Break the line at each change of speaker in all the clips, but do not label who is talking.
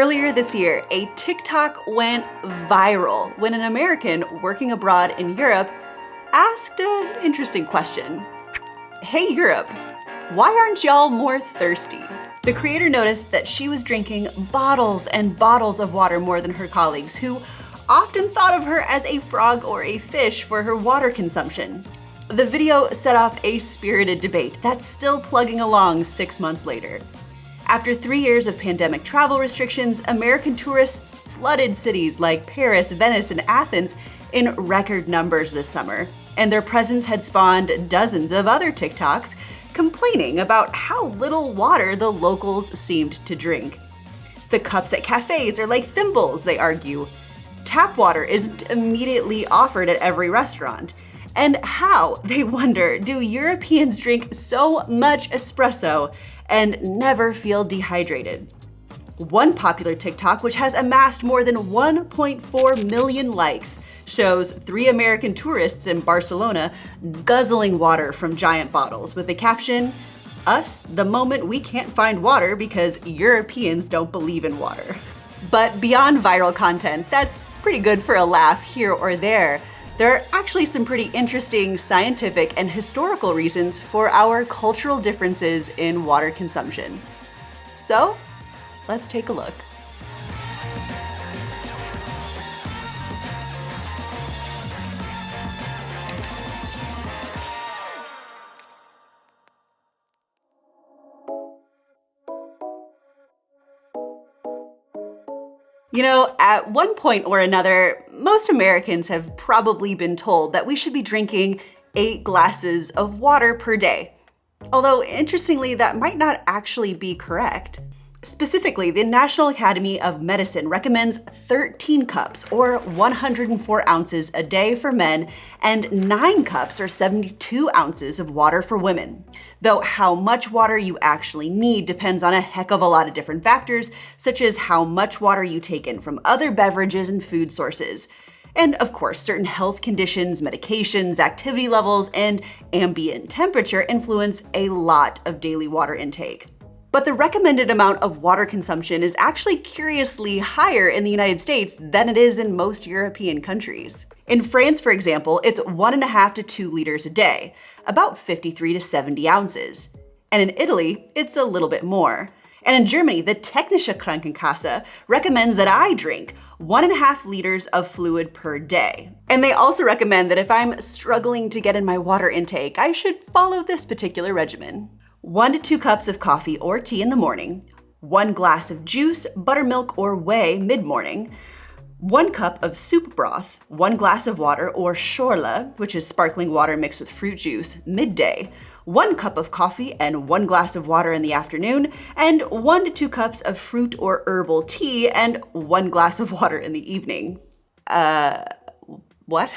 Earlier this year, a TikTok went viral when an American working abroad in Europe asked an interesting question. Hey Europe, why aren't y'all more thirsty? The creator noticed that she was drinking bottles and bottles of water more than her colleagues, who often thought of her as a frog or a fish for her water consumption. The video set off a spirited debate that's still plugging along 6 months later. After 3 years of pandemic travel restrictions, American tourists flooded cities like Paris, Venice, and Athens in record numbers this summer, and their presence had spawned dozens of other TikToks complaining about how little water the locals seemed to drink. The cups at cafes are like thimbles, they argue. Tap water isn't immediately offered at every restaurant. And how, they wonder, do Europeans drink so much espresso and never feel dehydrated? One popular TikTok, which has amassed more than 1.4 million likes, shows 3 American tourists in Barcelona guzzling water from giant bottles with the caption, "Us, the moment we can't find water because Europeans don't believe in water." But beyond viral content, that's pretty good for a laugh here or there. There are actually some pretty interesting scientific and historical reasons for our cultural differences in water consumption. So, let's take a look. You know, at one point or another, most Americans have probably been told that we should be drinking 8 glasses of water per day. Although, interestingly, that might not actually be correct. Specifically, the National Academy of Medicine recommends 13 cups, or 104 ounces a day for men, and 9 cups, or 72 ounces of water for women. Though how much water you actually need depends on a heck of a lot of different factors, such as how much water you take in from other beverages and food sources. And of course, certain health conditions, medications, activity levels, and ambient temperature influence a lot of daily water intake. But the recommended amount of water consumption is actually curiously higher in the United States than it is in most European countries. In France, for example, it's 1.5 to 2 liters a day, about 53 to 70 ounces. And in Italy, it's a little bit more. And in Germany, the Technische Krankenkasse recommends that I drink 1.5 liters of fluid per day. And they also recommend that if I'm struggling to get in my water intake, I should follow this particular regimen. 1 to 2 cups of coffee or tea in the morning, 1 glass of juice, buttermilk, or whey mid-morning, 1 cup of soup broth, 1 glass of water or 𝗦𝗨𝗣𝗣𝗢𝗥𝗧, which is sparkling water mixed with fruit juice, midday, 1 cup of coffee and 1 glass of water in the afternoon, and 1 to 2 cups of fruit or herbal tea and 1 glass of water in the evening. What?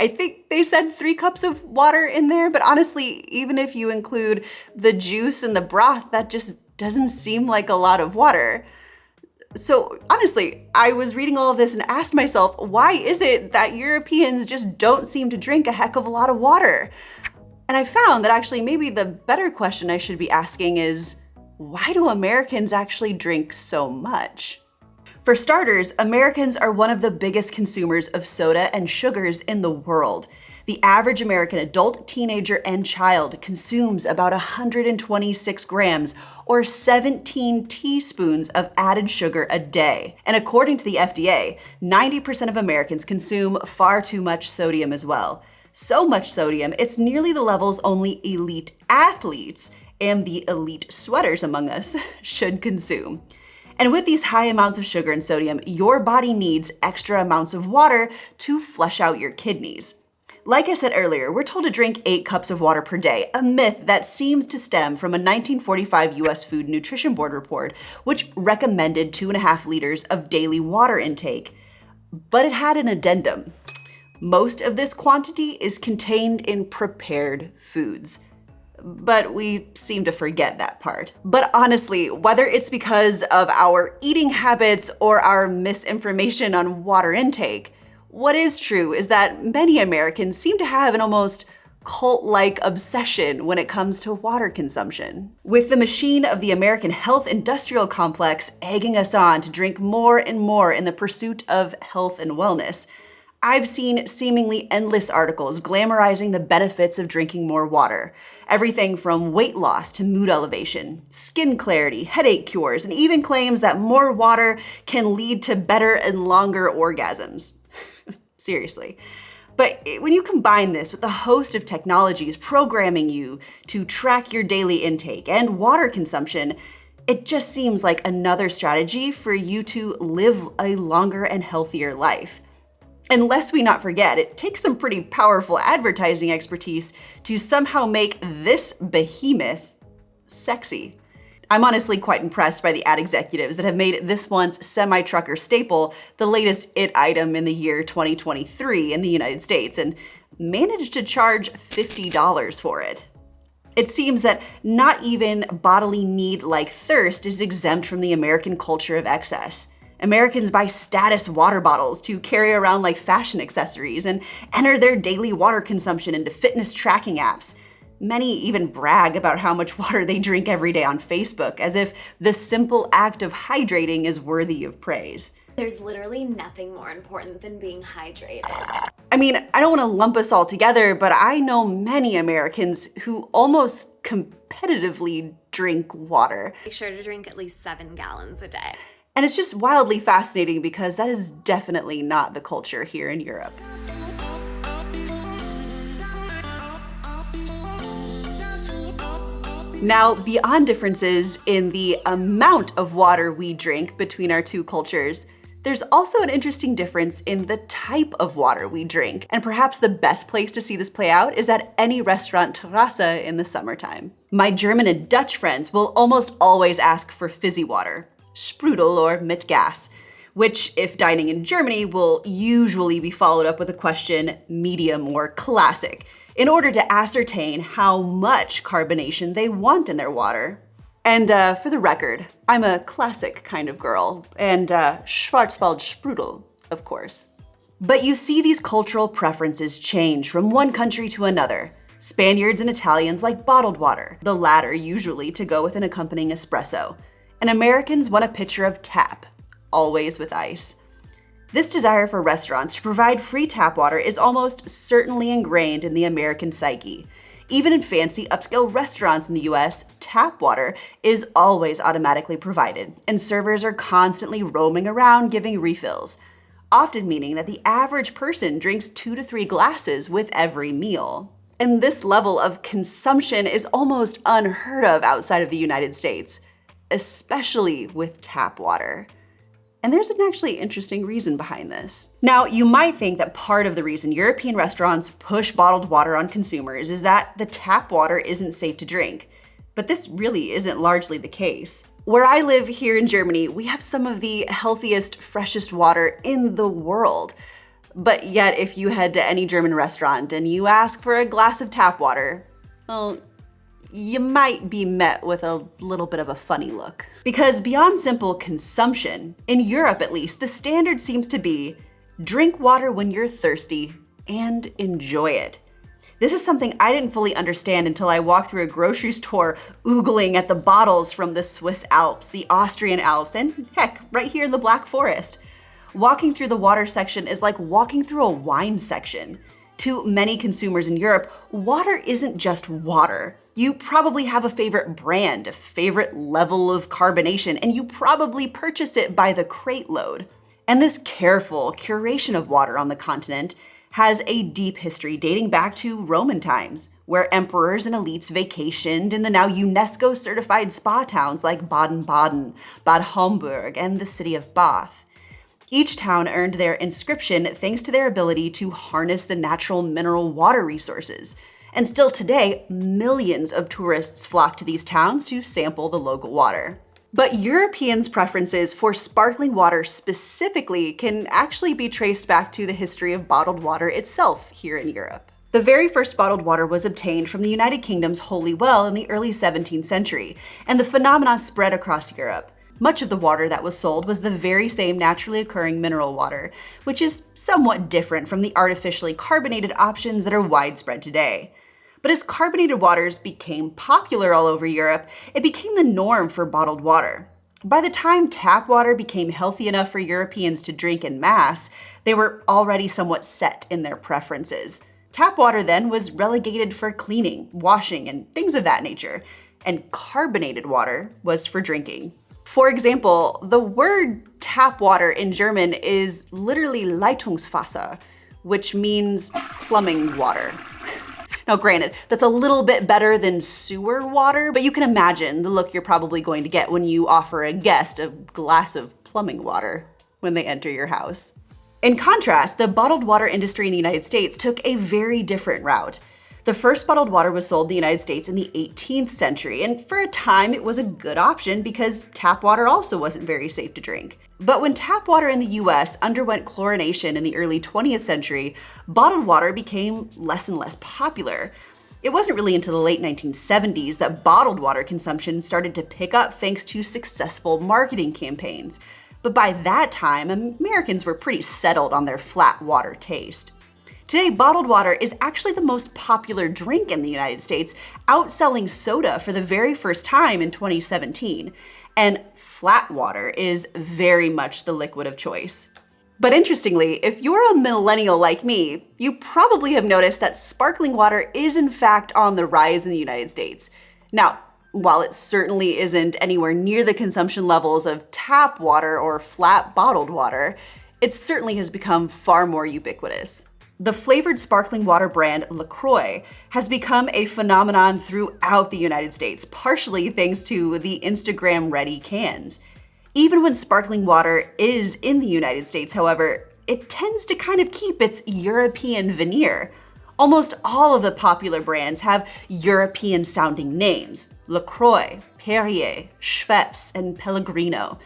I think they said 3 cups of water in there, but honestly, even if you include the juice and the broth, that just doesn't seem like a lot of water. So honestly, I was reading all of this and asked myself, why is it that Europeans just don't seem to drink a heck of a lot of water? And I found that actually maybe the better question I should be asking is, why do Americans actually drink so much? For starters, Americans are one of the biggest consumers of soda and sugars in the world. The average American adult, teenager, and child consumes about 126 grams or 17 teaspoons of added sugar a day. And according to the FDA, 90% of Americans consume far too much sodium as well. So much sodium, it's nearly the levels only elite athletes and the elite sweaters among us should consume. And with these high amounts of sugar and sodium, your body needs extra amounts of water to flush out your kidneys. Like I said earlier, we're told to drink 8 cups of water per day, a myth that seems to stem from a 1945 US Food and Nutrition Board report, which recommended 2.5 liters of daily water intake. But it had an addendum. Most of this quantity is contained in prepared foods. But we seem to forget that part. But honestly, whether it's because of our eating habits or our misinformation on water intake, what is true is that many Americans seem to have an almost cult-like obsession when it comes to water consumption. With the machine of the American health industrial complex egging us on to drink more and more in the pursuit of health and wellness, I've seen seemingly endless articles glamorizing the benefits of drinking more water. Everything from weight loss to mood elevation, skin clarity, headache cures, and even claims that more water can lead to better and longer orgasms. Seriously. But when you combine this with a host of technologies programming you to track your daily intake and water consumption, it just seems like another strategy for you to live a longer and healthier life. And lest we not forget, it takes some pretty powerful advertising expertise to somehow make this behemoth sexy. I'm honestly quite impressed by the ad executives that have made this once semi-trucker staple the latest it item in the year 2023 in the United States and managed to charge $50 for it. It seems that not even bodily need like thirst is exempt from the American culture of excess. Americans buy status water bottles to carry around like fashion accessories and enter their daily water consumption into fitness tracking apps. Many even brag about how much water they drink every day on Facebook, as if the simple act of hydrating is worthy of praise.
There's literally nothing more important than being hydrated.
I mean, I don't want to lump us all together, but I know many Americans who almost competitively drink water.
Make sure to drink at least 7 gallons a day.
And it's just wildly fascinating because that is definitely not the culture here in Europe. Now, beyond differences in the amount of water we drink between our two cultures, there's also an interesting difference in the type of water we drink. And perhaps the best place to see this play out is at any restaurant terrasse in the summertime. My German and Dutch friends will almost always ask for fizzy water, Sprudel or mit gas, which, if dining in Germany, will usually be followed up with a question, medium or classic, in order to ascertain how much carbonation they want in their water. And for the record, I'm a classic kind of girl, and Schwarzwald Sprudel, of course. But you see these cultural preferences change from one country to another. Spaniards and Italians like bottled water, the latter usually to go with an accompanying espresso. And Americans want a pitcher of tap, always with ice. This desire for restaurants to provide free tap water is almost certainly ingrained in the American psyche. Even in fancy upscale restaurants in the US, tap water is always automatically provided, and servers are constantly roaming around giving refills, often meaning that the average person drinks 2 to 3 glasses with every meal. And this level of consumption is almost unheard of outside of the United States, especially with tap water. And there's an actually interesting reason behind this. Now, you might think that part of the reason European restaurants push bottled water on consumers is that the tap water isn't safe to drink. But this really isn't largely the case. Where I live here in Germany, we have some of the healthiest, freshest water in the world. But yet, if you head to any German restaurant and you ask for a glass of tap water, well, you might be met with a little bit of a funny look. Because beyond simple consumption, in Europe at least, the standard seems to be drink water when you're thirsty and enjoy it. This is something I didn't fully understand until I walked through a grocery store oogling at the bottles from the Swiss Alps, the Austrian Alps, and heck, right here in the Black Forest. Walking through the water section is like walking through a wine section. To many consumers in Europe, water isn't just water. You probably have a favorite brand, a favorite level of carbonation, and you probably purchase it by the crate load. And this careful curation of water on the continent has a deep history dating back to Roman times, where emperors and elites vacationed in the now UNESCO-certified spa towns like Baden-Baden, Bad Homburg, and the city of Bath. Each town earned their inscription thanks to their ability to harness the natural mineral water resources. And still today, millions of tourists flock to these towns to sample the local water. But Europeans' preferences for sparkling water specifically can actually be traced back to the history of bottled water itself here in Europe. The very first bottled water was obtained from the United Kingdom's Holy Well in the early 17th century, and the phenomenon spread across Europe. Much of the water that was sold was the very same naturally occurring mineral water, which is somewhat different from the artificially carbonated options that are widespread today. But as carbonated waters became popular all over Europe, it became the norm for bottled water. By the time tap water became healthy enough for Europeans to drink en masse, they were already somewhat set in their preferences. Tap water then was relegated for cleaning, washing, and things of that nature, and carbonated water was for drinking. For example, the word tap water in German is literally 𝗦𝗨𝗣𝗣𝗢𝗧, which means plumbing water. Now granted, that's a little bit better than sewer water, but you can imagine the look you're probably going to get when you offer a guest a glass of plumbing water when they enter your house. In contrast, the bottled water industry in the United States took a very different route. The first bottled water was sold in the United States in the 18th century, and for a time it was a good option because tap water also wasn't very safe to drink. But when tap water in the US underwent chlorination in the early 20th century, bottled water became less and less popular. It wasn't really until the late 1970s that bottled water consumption started to pick up thanks to successful marketing campaigns. But by that time, Americans were pretty settled on their flat water taste. Today, bottled water is actually the most popular drink in the United States, outselling soda for the very first time in 2017. And flat water is very much the liquid of choice. But interestingly, if you're a millennial like me, you probably have noticed that sparkling water is in fact on the rise in the United States. Now, while it certainly isn't anywhere near the consumption levels of tap water or flat bottled water, it certainly has become far more ubiquitous. The flavored sparkling water brand 𝗦𝗨𝗣𝗣𝗢𝗥𝗧 has become a phenomenon throughout the United States, partially thanks to the Instagram-ready cans. Even when sparkling water is in the United States, however, it tends to kind of keep its European veneer. Almost all of the popular brands have European-sounding names: 𝗦𝗨𝗏, Perrier, Schweppes, and Pellegrino,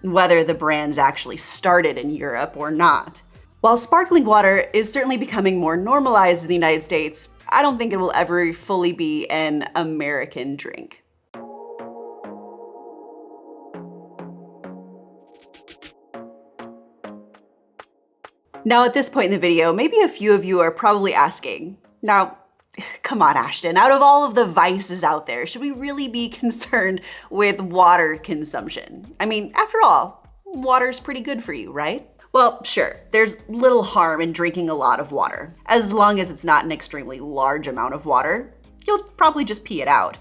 whether the brands actually started in Europe or not. While sparkling water is certainly becoming more normalized in the United States, I don't think it will ever fully be an American drink. Now at this point in the video, maybe a few of you are probably asking, now, come on Ashton, out of all of the vices out there, should we really be concerned with water consumption? I mean, after all, water's pretty good for you, right? Well, sure, there's little harm in drinking a lot of water. As long as it's not an extremely large amount of water, you'll probably just pee it out.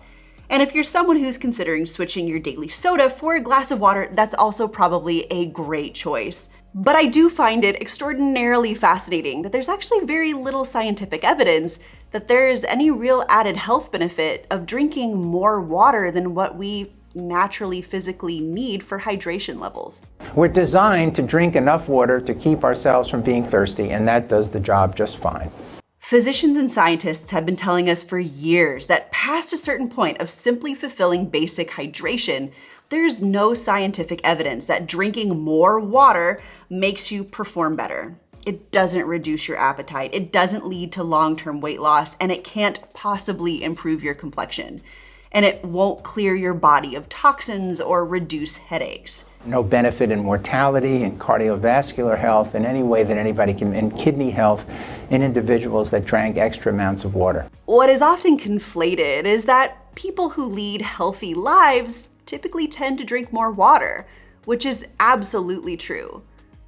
And if you're someone who's considering switching your daily soda for a glass of water, that's also probably a great choice. But I do find it extraordinarily fascinating that there's actually very little scientific evidence that there is any real added health benefit of drinking more water than what we naturally physically need for hydration levels.
We're designed to drink enough water to keep ourselves from being thirsty, and that does the job just fine.
Physicians and scientists have been telling us for years that past a certain point of simply fulfilling basic hydration, there's no scientific evidence that drinking more water makes you perform better. It doesn't reduce your appetite, it doesn't lead to long-term weight loss, and it can't possibly improve your complexion. And it won't clear your body of toxins or reduce headaches.
No benefit in mortality and cardiovascular health in any way that anybody can, and kidney health in individuals that drank extra amounts of water.
What is often conflated is that people who lead healthy lives typically tend to drink more water, which is absolutely true.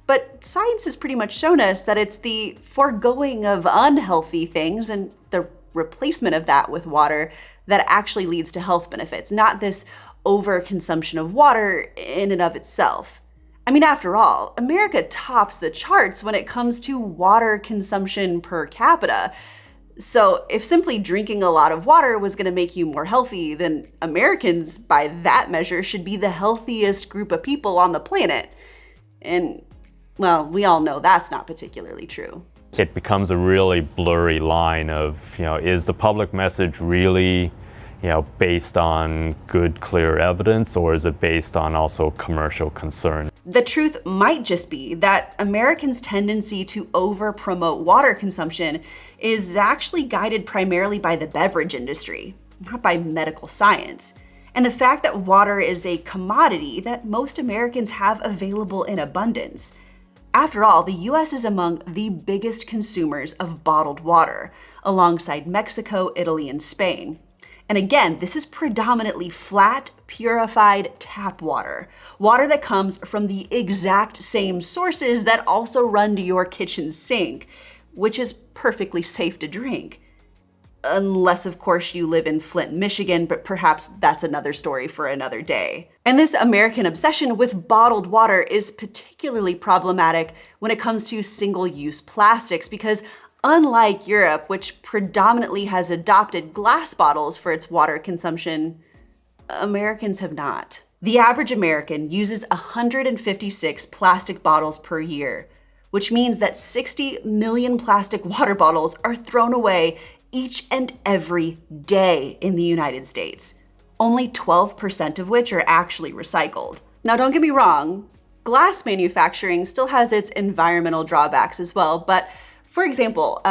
But science has pretty much shown us that it's the foregoing of unhealthy things and the replacement of that with water that actually leads to health benefits, not this overconsumption of water in and of itself. I mean, after all, America tops the charts when it comes to water consumption per capita. So if simply drinking a lot of water was gonna make you more healthy, then Americans, by that measure, should be the healthiest group of people on the planet. And, well, we all know that's not particularly true.
It becomes a really blurry line of, is the public message really, based on good, clear evidence, or is it based on also commercial concern?
The truth might just be that Americans' tendency to over-promote water consumption is actually guided primarily by the beverage industry, not by medical science. And the fact that water is a commodity that most Americans have available in abundance. After all, the US is among the biggest consumers of bottled water, alongside Mexico, Italy, and Spain. And again, this is predominantly flat, purified tap water. Water that comes from the exact same sources that also run to your kitchen sink, which is perfectly safe to drink. Unless, of course, you live in Flint, Michigan, but perhaps that's another story for another day. And this American obsession with bottled water is particularly problematic when it comes to single-use plastics because unlike Europe, which predominantly has adopted glass bottles for its water consumption, Americans have not. The average American uses 156 plastic bottles per year, which means that 60 million plastic water bottles are thrown away each and every day in the United States, only 12% of which are actually recycled. Now, don't get me wrong, glass manufacturing still has its environmental drawbacks as well, but for example,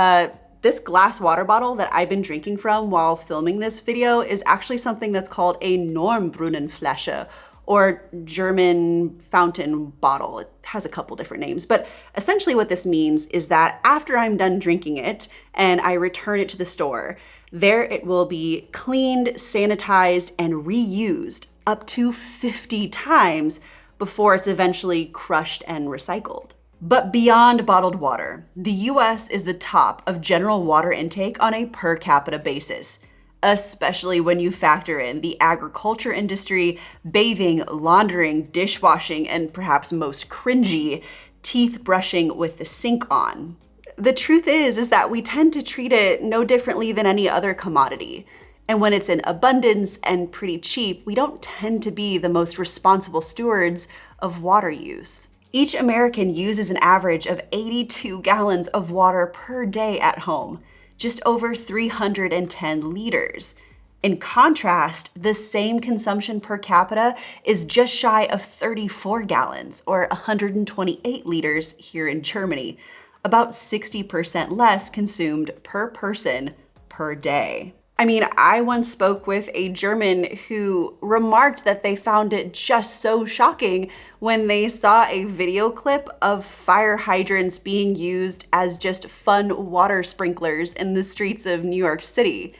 this glass water bottle that I've been drinking from while filming this video is actually something that's called a 𝗦𝗨𝗣𝗣𝗢𝗧, or German fountain bottle. It has a couple different names, but essentially what this means is that after I'm done drinking it and I return it to the store, there it will be cleaned, sanitized, and reused up to 50 times before it's eventually crushed and recycled. But beyond bottled water, the US is the top of general water intake on a per capita basis, especially when you factor in the agriculture industry, bathing, laundering, dishwashing, and perhaps most cringy, teeth brushing with the sink on. The truth is that we tend to treat it no differently than any other commodity. And when it's in abundance and pretty cheap, we don't tend to be the most responsible stewards of water use. Each American uses an average of 82 gallons of water per day at home, just over 310 liters. In contrast, the same consumption per capita is just shy of 34 gallons, or 128 liters here in Germany, about 60% less consumed per person per day. I mean, I once spoke with a German who remarked that they found it just so shocking when they saw a video clip of fire hydrants being used as just fun water sprinklers in the streets of New York City.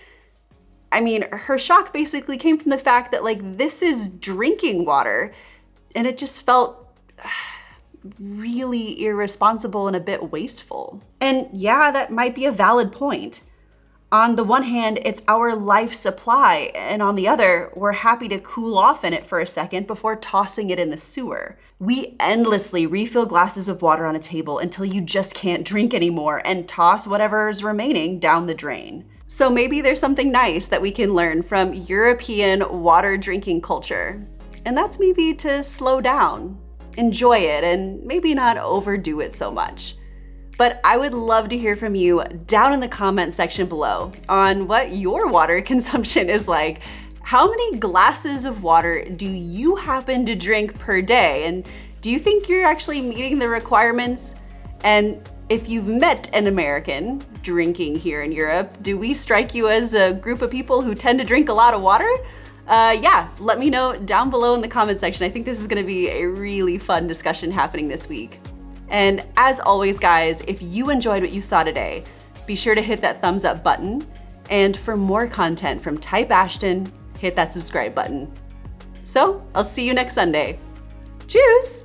I mean, her shock basically came from the fact that, like, this is drinking water, and it just felt really irresponsible and a bit wasteful. And yeah, that might be a valid point. On the one hand, it's our life supply, and on the other, we're happy to cool off in it for a second before tossing it in the sewer. We endlessly refill glasses of water on a table until you just can't drink anymore and toss whatever's remaining down the drain. So maybe there's something nice that we can learn from European water drinking culture. And that's maybe to slow down, enjoy it, and maybe not overdo it so much. But I would love to hear from you down in the comment section below on what your water consumption is like. How many glasses of water do you happen to drink per day? And do you think you're actually meeting the requirements? And if you've met an American drinking here in Europe, do we strike you as a group of people who tend to drink a lot of water? Yeah, let me know down below in the comment section. I think this is gonna be a really fun discussion happening this week. And as always, guys, if you enjoyed what you saw today, be sure to hit that thumbs up button. And for more content from Type Ashton, hit that subscribe button. So I'll see you next Sunday. Tschüss!